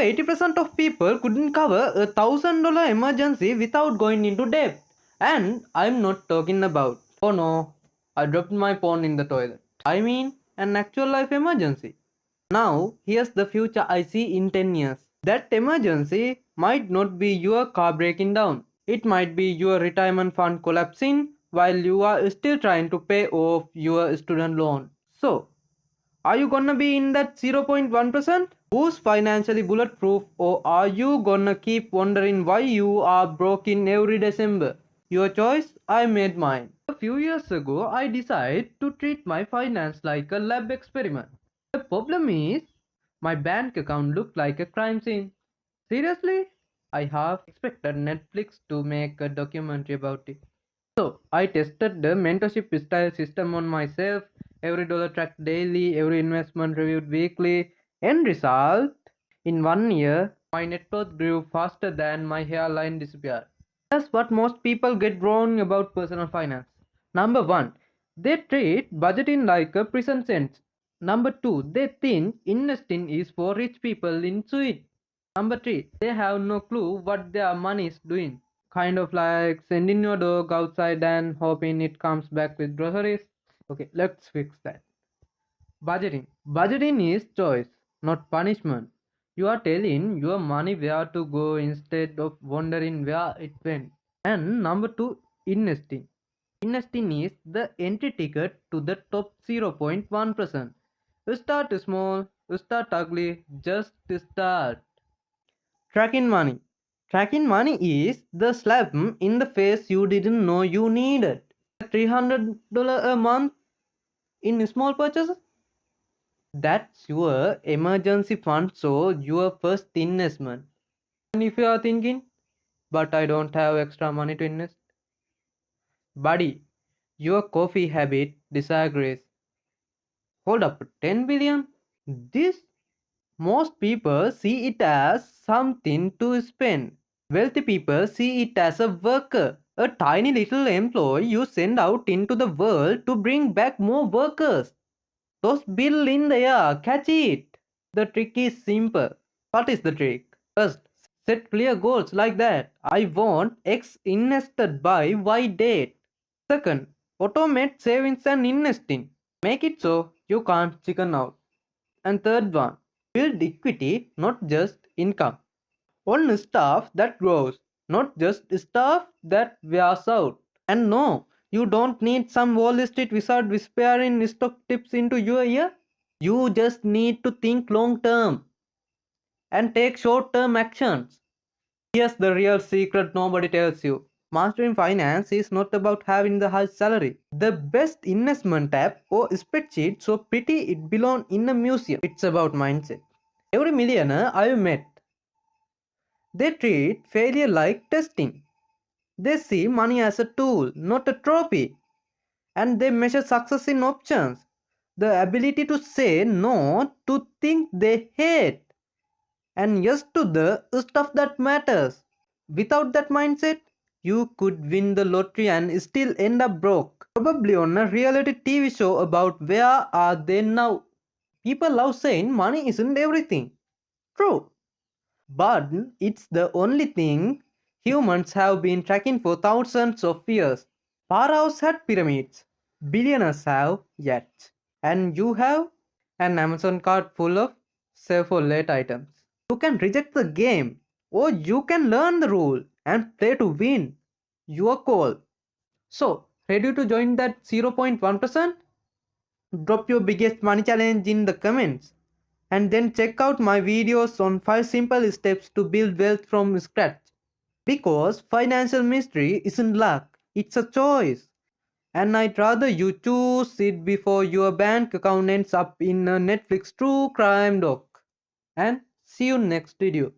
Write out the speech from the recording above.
the 80% of people couldn't cover $1,000 emergency without going into debt. And I'm not talking about, oh no, I dropped my phone in the toilet. I mean, an actual life emergency. Now, here's the future I see in 10 years. That emergency might not be your car breaking down. It might be your retirement fund collapsing while you are still trying to pay off your student loan. So, are you gonna be in that 0.1% who's financially bulletproof, or are you gonna keep wondering why you are broke in every December? Your choice, I made mine. A few years ago, I decided to treat my finance like a lab experiment. The problem is, my bank account looked like a crime scene. Seriously? I half expected Netflix to make a documentary about it. So I tested the mentorship style system on myself. Every dollar tracked daily, every investment reviewed weekly. End result, in 1 year, my net worth grew faster than my hairline disappeared. That's what most people get wrong about personal finance. Number one, they treat budgeting like a prison sentence. Number two, they think investing is for rich people in Sweden. Number three, they have no clue what their money is doing. Kind of like sending your dog outside and hoping it comes back with groceries. Okay, let's fix that. Budgeting. Budgeting is choice, not punishment. You are telling your money where to go instead of wondering where it went. And number two, investing. Investing is the entry ticket to the top 0.1%. You start small, you start ugly, just start. Tracking money. Tracking money is the slap in the face you didn't know you needed. $300 a month in small purchases? That's your emergency fund, so your first investment. And if you are thinking, but I don't have extra money to invest, buddy, your coffee habit disagrees. Hold up, 10 billion? This most people see it as something to spend. Wealthy people see it as a worker, a tiny little employee you send out into the world to bring back more workers. Those bill in the air, catch it. The trick is simple. What is the trick? First, set clear goals like that. I want X invested by Y date. Second, automate savings and investing. Make it so you can't chicken out. And third one, build equity, not just income. Own stuff that grows, not just stuff that wears out. And no, you don't need some Wall Street wizard whispering stock tips into your ear. You just need to think long term and take short term actions. Here's the real secret nobody tells you. Mastering finance is not about having the high salary, the best investment app, or spreadsheet so pretty it belongs in a museum. It's about mindset. Every millionaire I've met, they treat failure like testing. They see money as a tool, not a trophy. And they measure success in options. The ability to say no to things they hate and yes to the stuff that matters. Without that mindset, you could win the lottery and still end up broke. Probably on a reality TV show about where are they now. People love saying money isn't everything. True. But it's the only thing humans have been tracking for thousands of years. Pharaohs had pyramids. Billionaires have yachts. And you have an Amazon cart full of save for late items. You can reject the game, or you can learn the rule and play to win. Your call. So, ready to join that 0.1%? Drop your biggest money challenge in the comments. And then check out my videos on 5 simple steps to build wealth from scratch. Because financial mystery isn't luck, it's a choice. And I'd rather you choose it before your bank account ends up in a Netflix true crime doc. And see you next video.